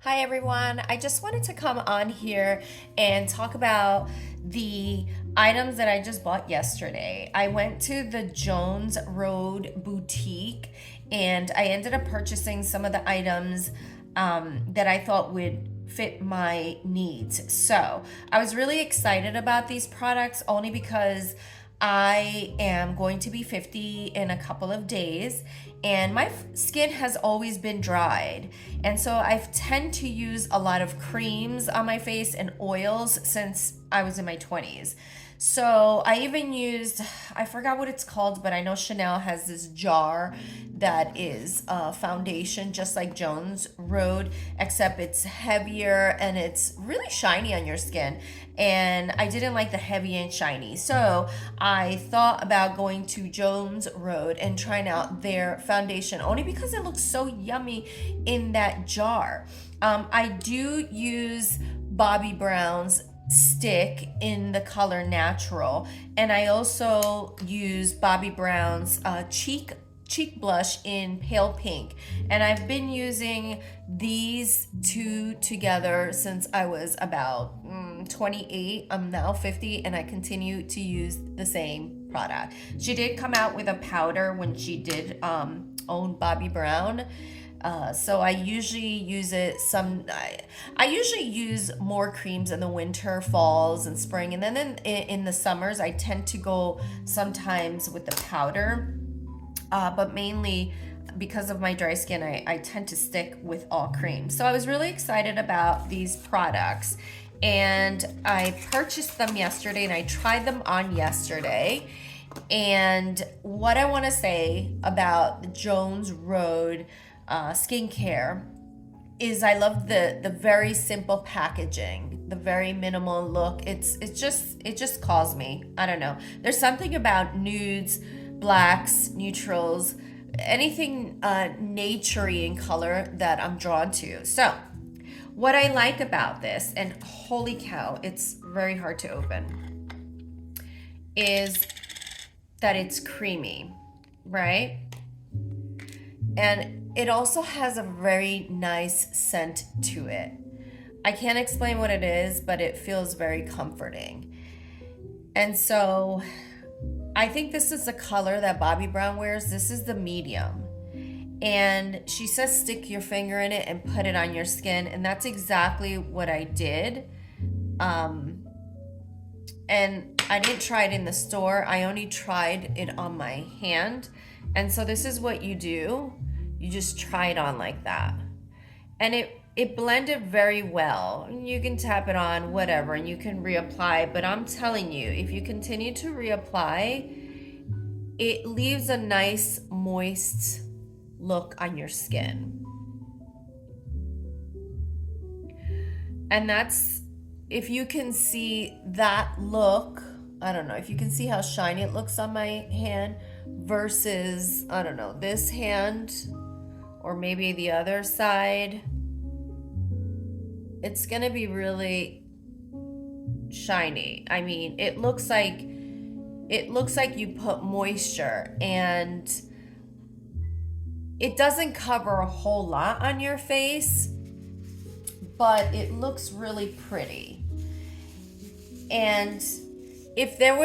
Hi everyone. I just wanted to come on here and talk about the items that I just bought yesterday. I went to the Jones Road boutique and I ended up purchasing some of the items that I thought would fit my needs. So I was really excited about these products only because I am going to be 50 in a couple of days, and my skin has always been dried. And so I tend to use a lot of creams on my face and oils since I was in my 20s. So I even used, I forgot what it's called, but I know Chanel has this jar that is a foundation just like Jones Road, except it's heavier and it's really shiny on your skin. And I didn't like the heavy and shiny. So I thought about going to Jones Road and trying out their foundation only because it looks so yummy in that jar. I do use Bobbi Brown's stick in the color natural, and I also use Bobbi Brown's cheek blush in pale pink, and I've been using these two together since I was about 28. I'm now 50 and I continue to use the same product. She did come out with a powder when she did own Bobbi Brown. So I usually use it I usually use more creams in the winter, falls, and spring, and then in the summers I tend to go sometimes with the powder, but mainly because of my dry skin I tend to stick with all cream. So I was really excited about these products, and I purchased them yesterday and I tried them on yesterday. And what I want to say about the Jones Road skincare is I love the very simple packaging, the very minimal look. It just calls me. I don't know. There's something about nudes, blacks, neutrals, anything naturey in color that I'm drawn to. So what I like about this, and holy cow, it's very hard to open, is that it's creamy, right? And it also has a very nice scent to it. I can't explain what it is, but it feels very comforting. And so I think this is the color that Bobbi Brown wears. This is the medium. And she says stick your finger in it and put it on your skin. And that's exactly what I did. And I didn't try it in the store. I only tried it on my hand. And so this is what you do. You just try it on like that. And it blended very well. You can tap it on, whatever, and you can reapply. But I'm telling you, if you continue to reapply, it leaves a nice, moist look on your skin. And that's, if you can see that look, I don't know, if you can see how shiny it looks on my hand versus, I don't know, this hand or maybe the other side, it's gonna be really shiny. I mean, it looks like you put moisture, and it doesn't cover a whole lot on your face, but it looks really pretty. And if there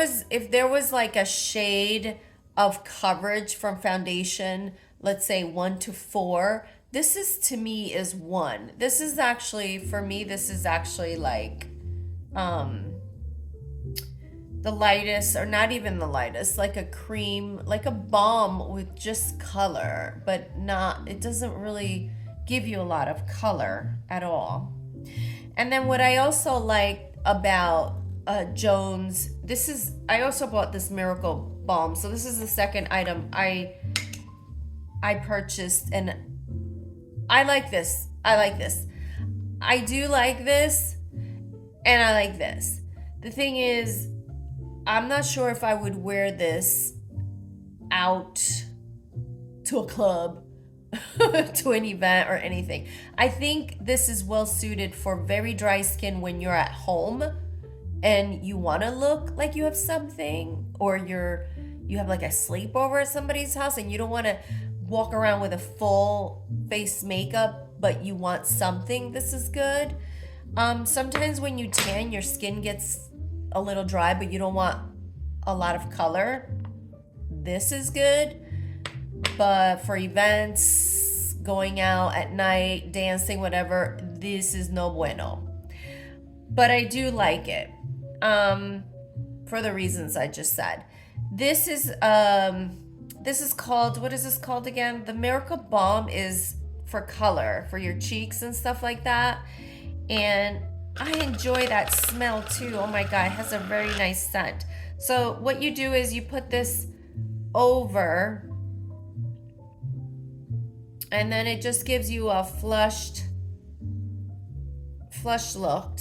was like a shade of coverage from foundation, let's say 1 to 4, this is, to me, is 1. This is actually, for me, this is actually like the lightest, or not even the lightest, like a cream, like a balm with just color, but not, it doesn't really give you a lot of color at all. And then what I also like about Jones, I also bought this Miracle Balm. So this is the second item I purchased, and I like this. I do like this, and I like this. The thing is, I'm not sure if I would wear this out to a club, to an event or anything. I think this is well suited for very dry skin when you're at home and you want to look like you have something, or you have like a sleepover at somebody's house and you don't want to walk around with a full face makeup but you want something, this is good. Sometimes when you tan, your skin gets a little dry, but you don't want a lot of color. This is good, but for events, going out at night, dancing, whatever, this is no bueno. But I do like it, for the reasons I just said. This is called, what is this called again? The Miracle Balm is for color, for your cheeks and stuff like that. And I enjoy that smell too. Oh my God, it has a very nice scent. So what you do is you put this over, and then it just gives you a flushed look.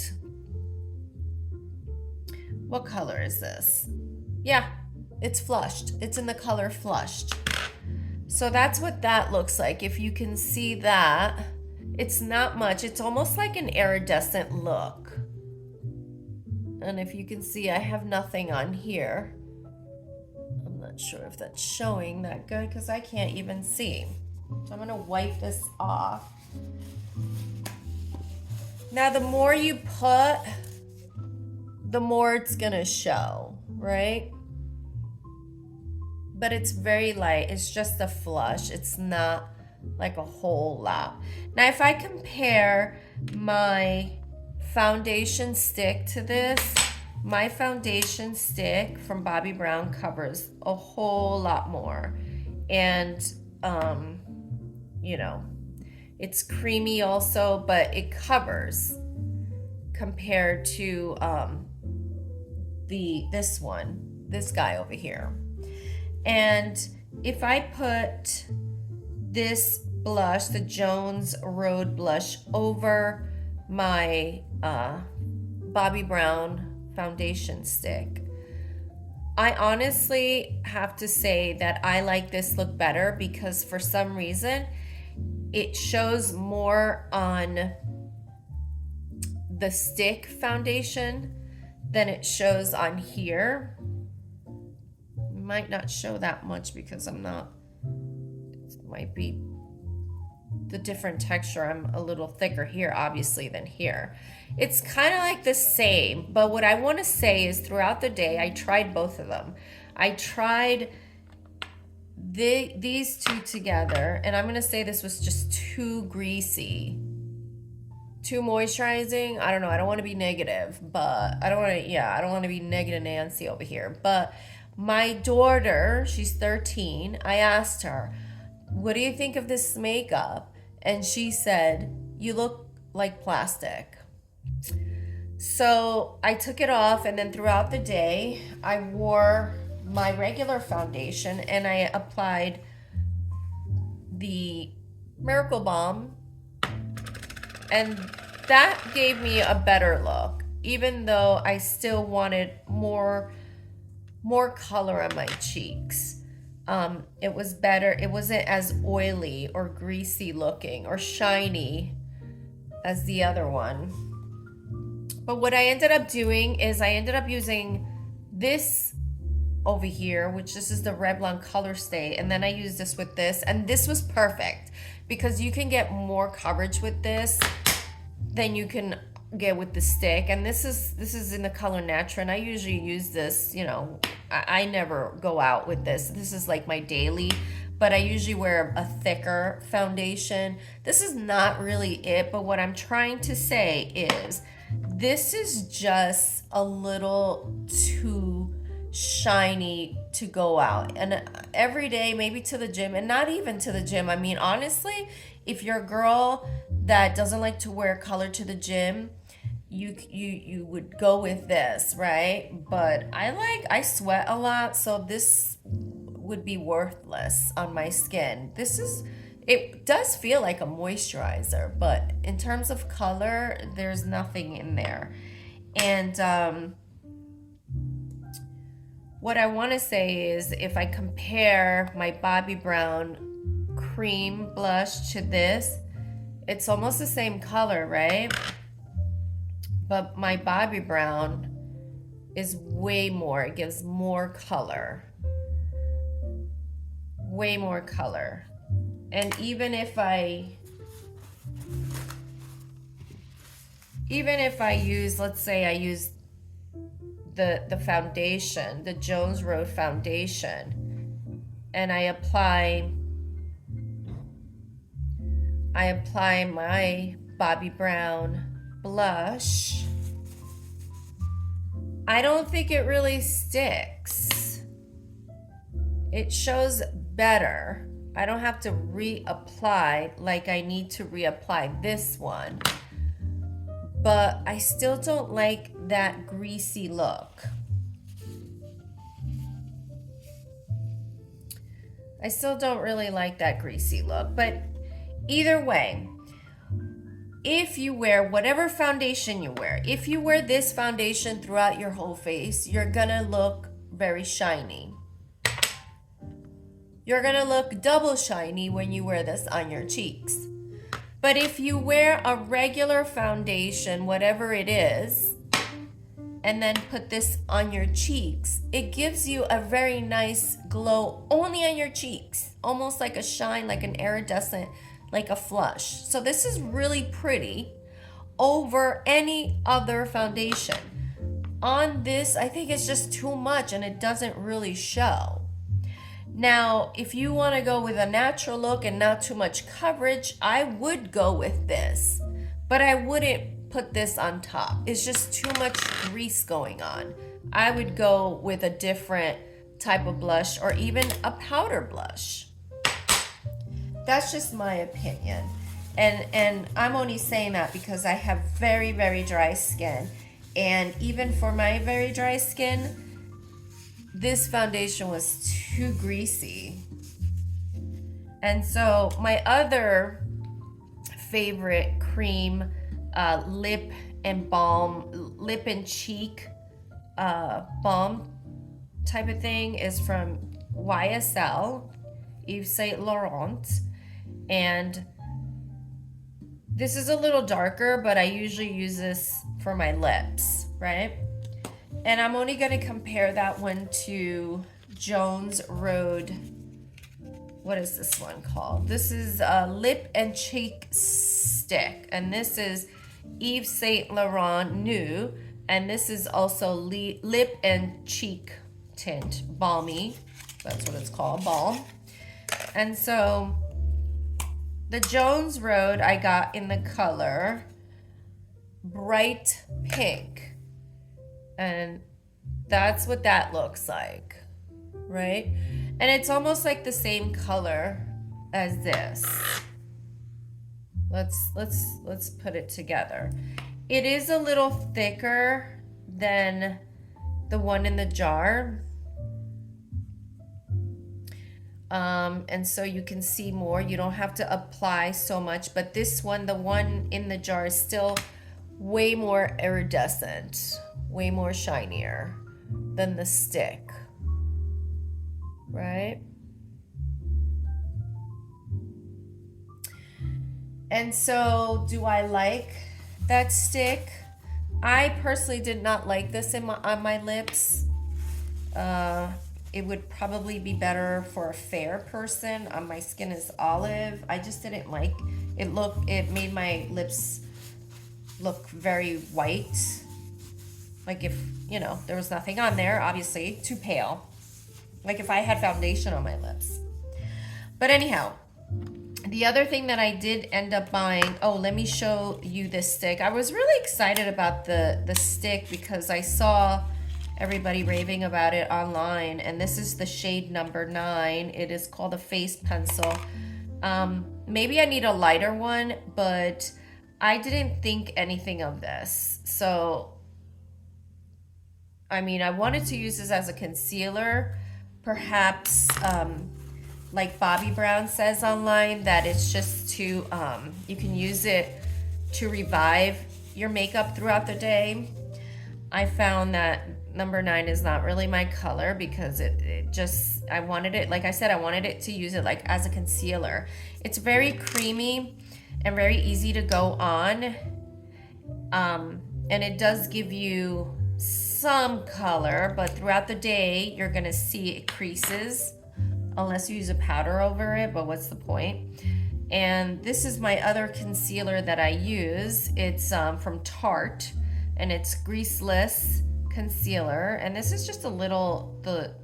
What color is this? Yeah, it's flushed. It's in the color flushed. So that's what that looks like. If you can see that, it's not much. It's almost like an iridescent look. And if you can see, I have nothing on here. I'm not sure if that's showing that good because I can't even see. So I'm gonna wipe this off. Now, the more you put, the more it's gonna show, right? But it's very light. It's just a flush. It's not like a whole lot. Now, if I compare my foundation stick to this, my foundation stick from Bobbi Brown covers a whole lot more. And, you know, it's creamy also, but it covers compared to this guy over here. And if I put this blush, the Joans Road blush, over my Bobbi Brown foundation stick, I honestly have to say that I like this look better because for some reason it shows more on the stick foundation than it shows on here. Might not show that much because I'm not, it might be the different texture. I'm a little thicker here obviously than here. It's kind of like the same, but what I want to say is throughout the day I tried both of them. I tried these two together, and I'm gonna say this was just too greasy, too moisturizing. I don't know, I don't want to be negative, but I don't want to be negative Nancy over here. But my daughter, she's 13, I asked her, what do you think of this makeup? And she said, you look like plastic. So I took it off, and then throughout the day, I wore my regular foundation and I applied the Miracle Balm, and that gave me a better look, even though I still wanted more color on my cheeks. It was better. It wasn't as oily or greasy looking or shiny as the other one. But what I ended up doing is I ended up using this over here, which this is the Revlon Color Stay, and then I used this with this, and this was perfect because you can get more coverage with this than you can get with the stick. And this is in the color Natural, and I usually use this, you know, I never go out with this. This is like my daily, but I usually wear a thicker foundation. This is not really it, but what I'm trying to say is this is just a little too shiny to go out and every day, maybe to the gym, and not even to the gym. I mean, honestly, if you're a girl that doesn't like to wear color to the gym, you would go with this, right? But I sweat a lot, so this would be worthless on my skin. It does feel like a moisturizer, but in terms of color, there's nothing in there. And what I want to say is, if I compare my Bobbi Brown cream blush to this, it's almost the same color, right? But my Bobbi Brown is way more. It gives more color. Way more color. And even if I even if I use, let's say I use the foundation, the Jones Road foundation, and I apply my Bobbi Brown blush, I don't think it really sticks. It shows better. I don't have to reapply like I need to reapply this one. But I still don't like that greasy look. I still don't really like that greasy look. But either way, if you wear whatever foundation you wear, if you wear this foundation throughout your whole face, you're gonna look very shiny. You're gonna look double shiny when you wear this on your cheeks. But if you wear a regular foundation, whatever it is, and then put this on your cheeks, it gives you a very nice glow only on your cheeks, almost like a shine, like an iridescent, like a flush. So this is really pretty over any other foundation. On this, I think it's just too much and it doesn't really show. Now, if you want to go with a natural look and not too much coverage, I would go with this, but I wouldn't put this on top. It's just too much grease going on. I would go with a different type of blush or even a powder blush. That's just my opinion. And I'm only saying that because I have very, very dry skin. And even for my very dry skin, this foundation was too greasy. And so my other favorite cream lip and cheek balm type of thing is from YSL, Yves Saint Laurent. And this is a little darker, but I usually use this for my lips, right? And I'm only going to compare that one to Jones Road. What is this one called? This is a lip and cheek stick. And this is Yves Saint Laurent New. And this is also lip and cheek tint. Balmy. That's what it's called. Balm. And so the Jones Road I got in the color bright pink. And that's what that looks like, right? And it's almost like the same color as this. Let's put it together. It is a little thicker than the one in the jar. And so you can see more. You don't have to apply so much, but this one, the one in the jar, is still way more iridescent, way more shinier than the stick, right? And so do I like that stick? I personally did not like this on my lips. It would probably be better for a fair person. My skin is olive. I just didn't like it. It made my lips look very white. Like if, there was nothing on there, obviously, too pale. Like if I had foundation on my lips. But anyhow, the other thing that I did end up buying, let me show you this stick. I was really excited about the stick because I saw everybody raving about it online. And this is the shade number 9. It is called a face pencil. Maybe I need a lighter one, but I didn't think anything of this. So, I wanted to use this as a concealer. Perhaps, like Bobbi Brown says online, that it's just to, you can use it to revive your makeup throughout the day. I found that number 9 is not really my color because I wanted it, like I said, I wanted it to use it like as a concealer. It's very creamy and very easy to go on. And it does give you some color, but throughout the day, you're gonna see it creases unless you use a powder over it, but what's the point? And this is my other concealer that I use. It's from Tarte, and it's greaseless concealer. And this is just a little, the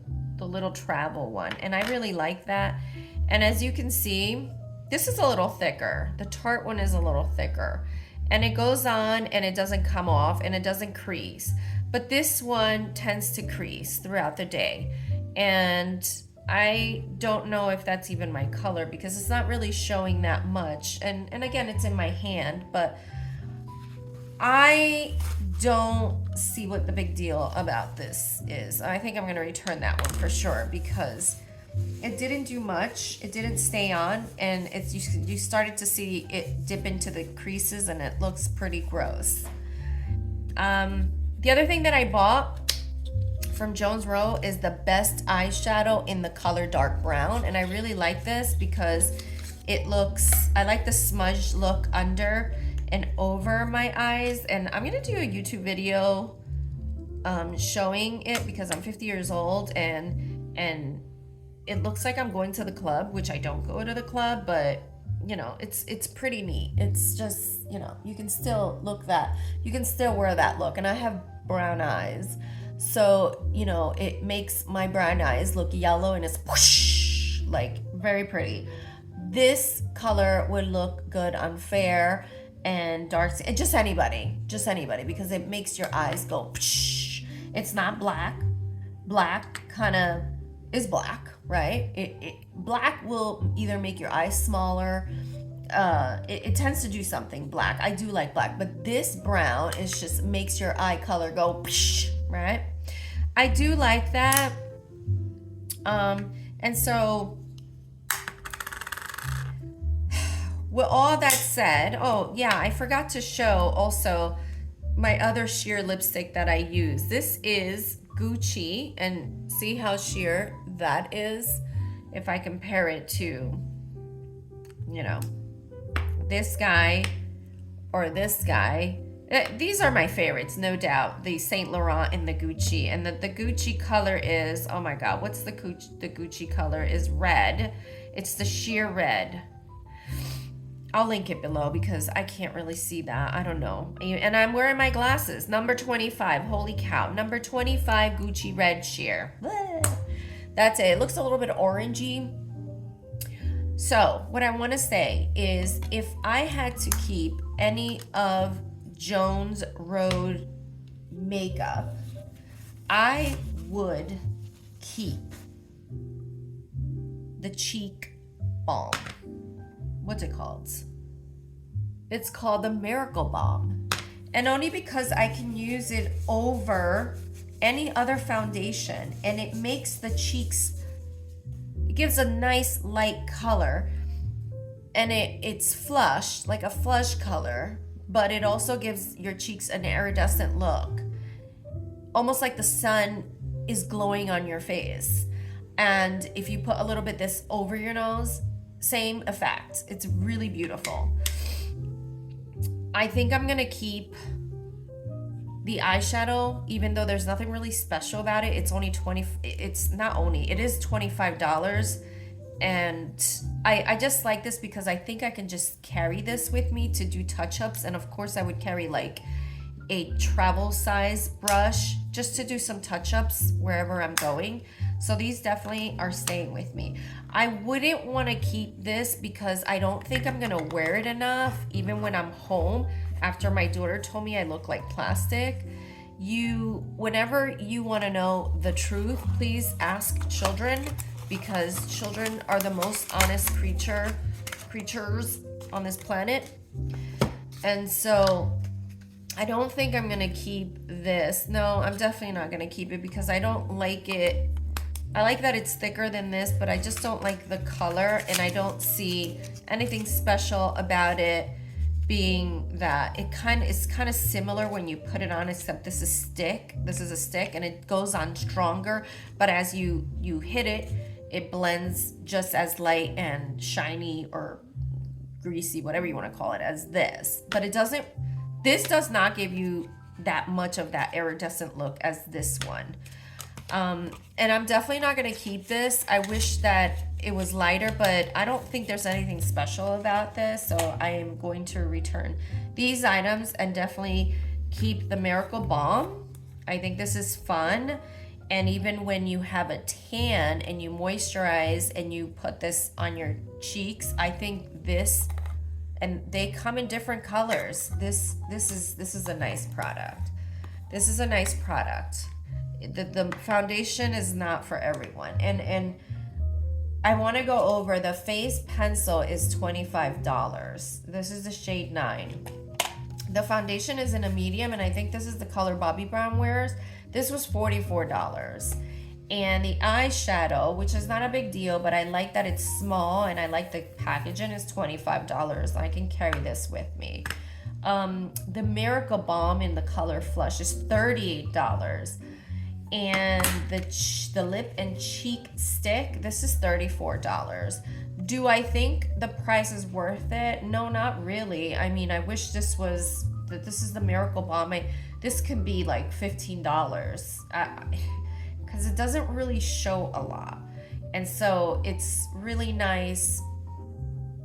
little travel one. And I really like that. And as you can see, this is a little thicker. The Tarte one is a little thicker. And it goes on and it doesn't come off and it doesn't crease. But this one tends to crease throughout the day. And I don't know if that's even my color because it's not really showing that much. And again, it's in my hand, but I don't see what the big deal about this is. I think I'm going to return that one for sure because it didn't do much. It didn't stay on, and it's you started to see it dip into the creases, and it looks pretty gross. The other thing that I bought from Joans Row is the best eyeshadow in the color dark brown, and I really like this because it looks, I like the smudge look under and over my eyes, and I'm gonna do a YouTube video showing it because I'm 50 years old and it looks like I'm going to the club, which I don't go to the club, but you know, it's pretty neat. It's just, you know, you can still wear that look, and I have brown eyes, so you know, it makes my brown eyes look yellow, and it's whoosh, like very pretty. This color would look good on fair and dark, just anybody, because it makes your eyes go psh. It's not black. Black kind of is black, right? Black will either make your eyes smaller. It tends to do something. Black, I do like black, but this brown is just makes your eye color go psh, right? I do like that. And so with all that said, oh yeah, I forgot to show also my other sheer lipstick that I use. This is Gucci, and see how sheer that is if I compare it to, you know, this guy or this guy. These are my favorites, no doubt. The Saint Laurent and the Gucci. And the Gucci color is, oh my God, what's the Gucci color is red. It's the sheer red. I'll link it below because I can't really see that. I don't know. And I'm wearing my glasses. Number 25. Holy cow. Number 25 Gucci red sheer. That's it. It looks a little bit orangey. So what I want to say is if I had to keep any of Joans Road makeup, I would keep the cheek balm. What's it called? It's called the Miracle Balm. And only because I can use it over any other foundation, and it makes the cheeks, it gives a nice light color, and it's flush, like a flush color, but it also gives your cheeks an iridescent look, almost like the sun is glowing on your face. And if you put a little bit this over your nose, same effect. It's really beautiful. I think I'm gonna keep the eyeshadow, even though there's nothing really special about it. It's only it is $25. And I just like this because I think I can just carry this with me to do touch-ups. And of course I would carry like a travel size brush just to do some touch-ups wherever I'm going. So these definitely are staying with me. I wouldn't want to keep this because I don't think I'm gonna wear it enough, even when I'm home, after my daughter told me I look like plastic. Whenever you want to know the truth, please ask children, because children are the most honest creatures on this planet. And so I don't think I'm gonna keep this. No, I'm definitely not gonna keep it because I don't like it. I like that it's thicker than this, but I just don't like the color, and I don't see anything special about it being that. It's kind of similar when you put it on, except this is a stick and it goes on stronger, but as you hit it, it blends just as light and shiny or greasy, whatever you want to call it, as this. But this does not give you that much of that iridescent look as this one. And I'm definitely not going to keep this. I wish that it was lighter, but I don't think there's anything special about this. So I am going to return these items and definitely keep the Miracle Balm. I think this is fun. And even when you have a tan and you moisturize and you put this on your cheeks, I think this, and they come in different colors. This is a nice product. This is a nice product. The foundation is not for everyone. And I want to go over the face pencil is $25. This is the shade 9. The foundation is in a medium, and I think this is the color Bobbi Brown wears. This was $44. And the eyeshadow, which is not a big deal, but I like that it's small and I like the packaging, is $25. I can carry this with me. The Miracle Balm in the color Flush is $38. And the lip and cheek stick, this is $34. Do I think the price is worth it? No, not really. I mean, I wish this is the Miracle Balm. This could be like $15 because it doesn't really show a lot. And so it's really nice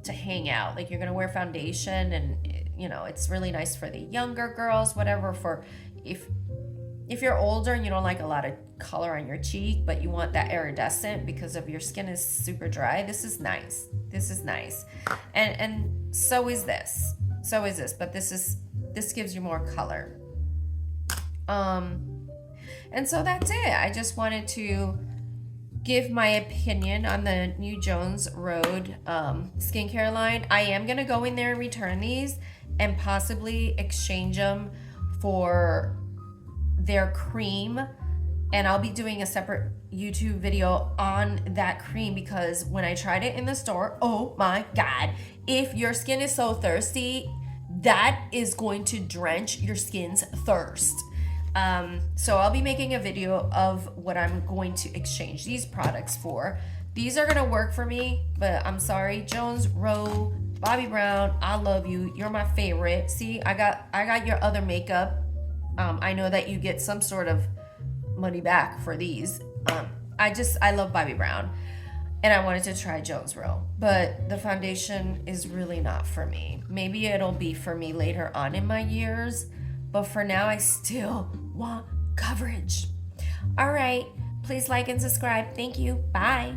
to hang out. Like, you're going to wear foundation, and you know, it's really nice for the younger girls, whatever. For if you're older and you don't like a lot of color on your cheek, but you want that iridescent because of your skin is super dry, this is nice. This is nice. And so is this. So is this, but this gives you more color. And so that's it. I just wanted to give my opinion on the new Joans Road skincare line. I am going to go in there and return these and possibly exchange them for their cream, and I'll be doing a separate YouTube video on that cream because when I tried it in the store, oh my god, if your skin is so thirsty, that is going to drench your skin's thirst. So I'll be making a video of what I'm going to exchange these products for. These are gonna work for me, but I'm sorry, Joans Road, Bobbi Brown, I love you. You're my favorite. See, I got your other makeup. I know that you get some sort of money back for these. I love Bobbi Brown, and I wanted to try Joans Road, but the foundation is really not for me. Maybe it'll be for me later on in my years, but for now I still want coverage. All right, please like and subscribe. Thank you. Bye.